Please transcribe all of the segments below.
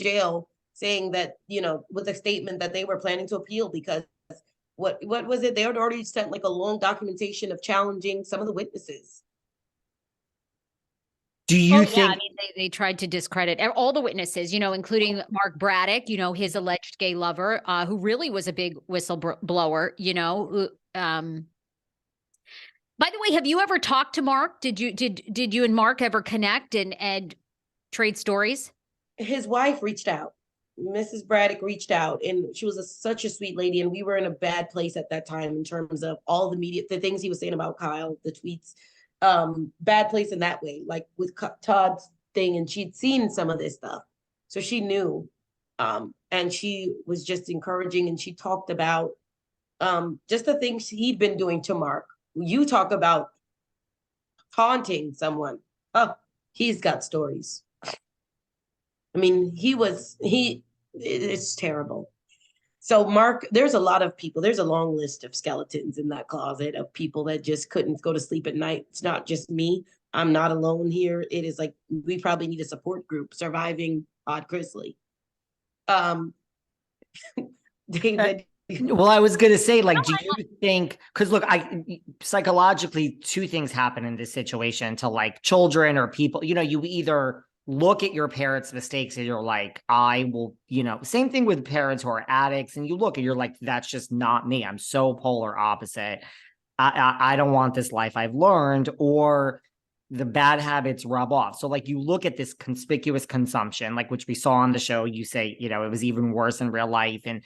jail saying that, with a statement that they were planning to appeal because what was it? They had already sent like a long documentation of challenging some of the witnesses. Do you yeah, think I mean, they tried to discredit all the witnesses, including Mark Braddock, his alleged gay lover, who really was a big whistleblower, by the way, have you ever talked to Mark? Did you and Mark ever connect and trade stories? His wife reached out. Mrs. Braddock reached out, and she was such a sweet lady. And we were in a bad place at that time in terms of all the media, the things he was saying about Kyle, the tweets. Bad place in that way, like with Todd's thing, and she'd seen some of this stuff, so she knew. And she was just encouraging, and she talked about just the things he'd been doing to Mark. You talk about taunting someone. Oh, he's got stories. I mean, it's terrible. So Mark, there's a lot of people, there's a long list of skeletons in that closet of people that just couldn't go to sleep at night. It's not just me. I'm not alone here. It is like, we probably need a support group surviving Todd Chrisley. David. Well, I was going to say, like, do you think, because look, psychologically, two things happen in this situation to like children or people, you either look at your parents' mistakes and you're like, I will, same thing with parents who are addicts, and you look and you're like, that's just not me. I'm so polar opposite. I don't want this life I've learned, or the bad habits rub off. So like, you look at this conspicuous consumption, like, which we saw on the show, you say, it was even worse in real life. And,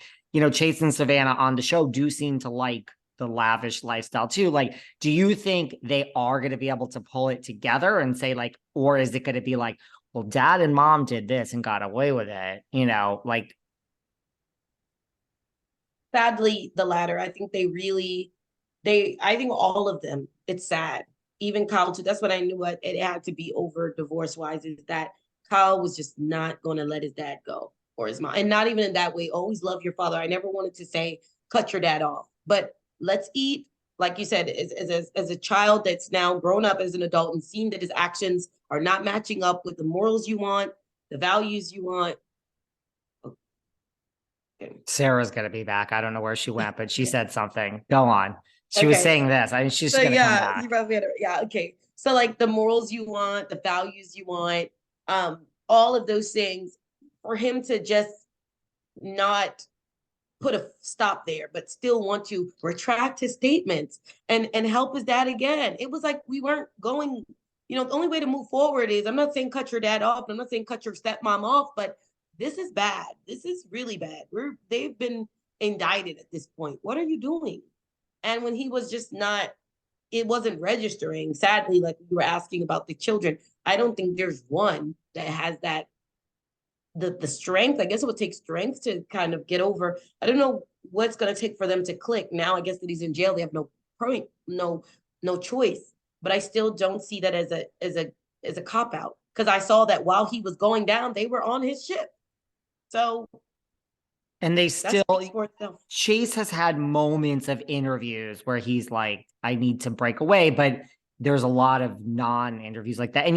Chase and Savannah on the show do seem to like the lavish lifestyle too. Like, do you think they are going to be able to pull it together and say like, or is it going to be like, well, dad and mom did this and got away with it, like. Sadly, the latter. I think I think all of them, it's sad. Even Kyle too. That's what I knew it had to be over divorce wise, is that Kyle was just not going to let his dad go or his mom. And not even in that way, always love your father. I never wanted to say, cut your dad off, but let's eat. Like you said, as a child that's now grown up as an adult and seen that his actions are not matching up with the morals you want, the values you want. Okay. Sarah's going to be back. I don't know where she went, but she said something. Go on. She was saying this. I mean, she's going to come back. You probably had yeah. Okay. So like the morals you want, the values you want, all of those things, for him to just not put a stop there, but still want to retract his statements and help his dad again. It was like we weren't going, the only way to move forward is, I'm not saying cut your dad off, I'm not saying cut your stepmom off, but this is bad. This is really bad. They've been indicted at this point. What are you doing? And when he was just not, it wasn't registering, sadly, like we were asking about the children. I don't think there's one that has that, the strength. I guess it would take strength to kind of get over. I don't know what's going to take for them to click. Now, I guess that he's in jail, they have no point, no choice. But I still don't see that as a cop out, because I saw that while he was going down, they were on his ship. So. And they still, Chase has had moments of interviews where he's like, I need to break away, but there's a lot of non-interviews like that. And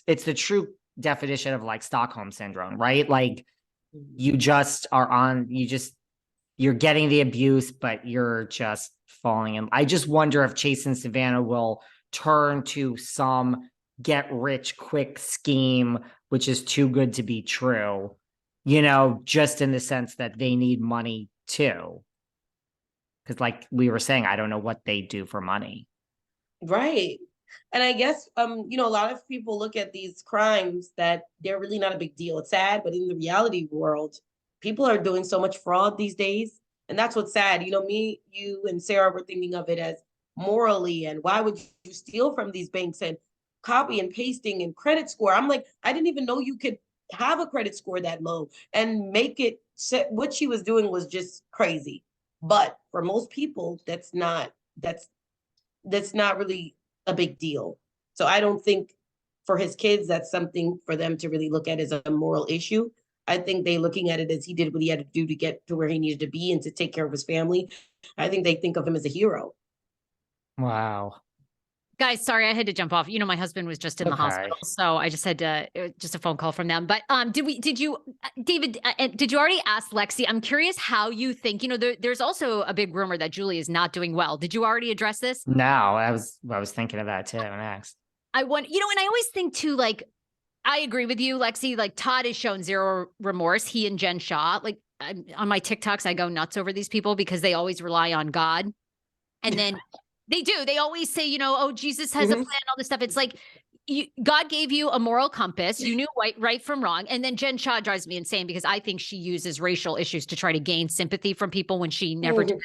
it's the true definition of like Stockholm syndrome, right? Like you just are you're getting the abuse, but you're just falling in. I just wonder if Chase and Savannah will turn to some get rich quick scheme, which is too good to be true. Just in the sense that they need money too. Because like we were saying, I don't know what they do for money. Right. And I guess, a lot of people look at these crimes that they're really not a big deal. It's sad, but in the reality world, people are doing so much fraud these days. And that's what's sad. Me, you, and Sarah were thinking of it as morally, and why would you steal from these banks and copy and pasting and credit score? I'm like, I didn't even know you could have a credit score that low and make it set. What she was doing was just crazy. But for most people, that's not really a big deal. So I don't think for his kids, that's something for them to really look at as a moral issue. I think they looking at it as he did what he had to do to get to where he needed to be and to take care of his family. I think they think of him as a hero. Wow. Guys, sorry, I had to jump off. You know, my husband was just in the hospital, so I just had to, just a phone call from them. But did you, David, did you already ask Lexi? I'm curious how you think, you know, there's also a big rumor that Julie is not doing well. Did you already address this? No, I was thinking of that too next. I want, you know, and I always think too, like, I agree with you, Lexi, like Todd has shown zero remorse. He and Jen Shah, like on my TikToks, I go nuts over these people because they always rely on God. And then they do. They always say, you know, oh, Jesus has a plan, all this stuff. It's like God gave you a moral compass. You knew right from wrong. And then Jen Shah drives me insane because I think she uses racial issues to try to gain sympathy from people when she never did.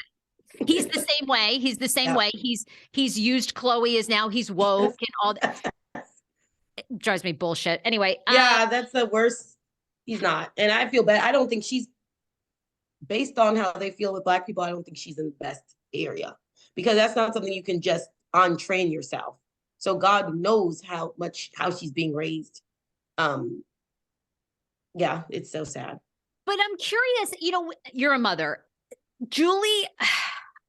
He's the same way. He's the same way. He's used Chloe as now he's woke and all that. It drives me bullshit. Anyway. Yeah, that's the worst. He's not. And I feel bad. I don't think she's, based on how they feel with Black people, I don't think she's in the best area. Because that's not something you can just untrain yourself. So God knows how she's being raised. Yeah, it's so sad. But I'm curious, you know, you're a mother. Julie,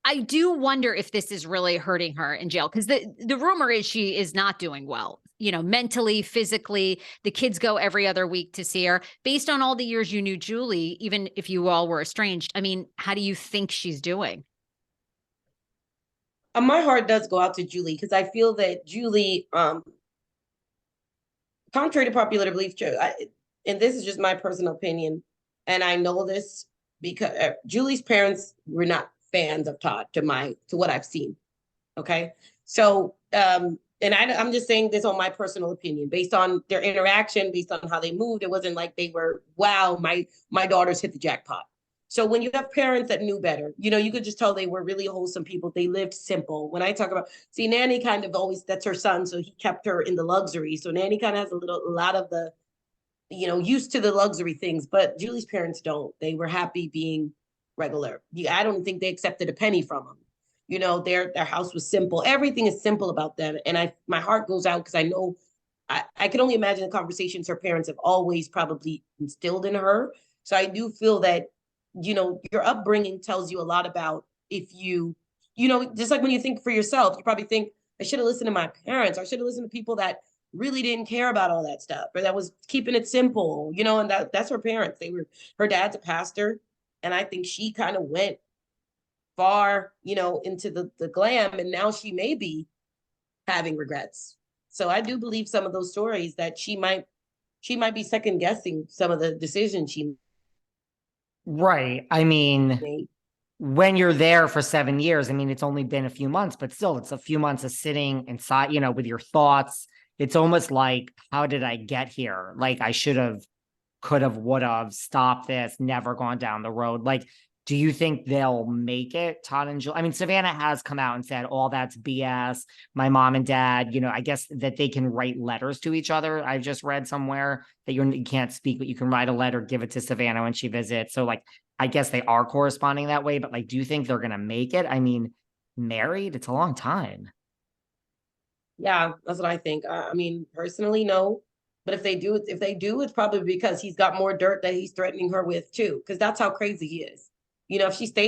I do wonder if this is really hurting her in jail, because the rumor is she is not doing well, you know, mentally, physically. The kids go every other week to see her. Based on all the years you knew Julie, even if you all were estranged, I mean, how do you think she's doing? My heart does go out to Julie because I feel that Julie, contrary to popular belief, and this is just my personal opinion, and I know this because Julie's parents were not fans of Todd to what I've seen. Okay, so and I'm just saying this on my personal opinion, based on their interaction, based on how they moved. It wasn't like they were, wow, my daughters hit the jackpot. So when you have parents that knew better, you know, you could just tell they were really wholesome people. They lived simple. When I talk about, see, Nanny kind of always, that's her son, so he kept her in the luxury. So Nanny kind of has a lot of the, you know, used to the luxury things, but Julie's parents don't. They were happy being regular. I don't think they accepted a penny from them. You know, their house was simple. Everything is simple about them. And my heart goes out because I know, I can only imagine the conversations her parents have always probably instilled in her. So I do feel that, you know, your upbringing tells you a lot about if you know, just like when you think for yourself, you probably think, I should have listened to my parents. I should have listened to people that really didn't care about all that stuff, or that was keeping it simple, you know, and that's her parents. Her dad's a pastor. And I think she kind of went far, you know, into the glam, and now she may be having regrets. So I do believe some of those stories that she might be second guessing some of the decisions she Right. I mean, made. When you're there for 7 years, I mean, it's only been a few months, but still, it's a few months of sitting inside, you know, with your thoughts. It's almost like, how did I get here? Like, I should have, could have, would have stopped this, never gone down the road. Like, do you think they'll make it, Todd and Julie? I mean, Savannah has come out and said, all that's BS. My mom and dad, you know, I guess that they can write letters to each other. I've just read somewhere that you can't speak, but you can write a letter, give it to Savannah when she visits. So like, I guess they are corresponding that way, but like, do you think they're going to make it? I mean, married, it's a long time. Yeah, that's what I think. I mean, personally, no. But if they do, it's probably because he's got more dirt that he's threatening her with too, because that's how crazy he is. You know, if she stays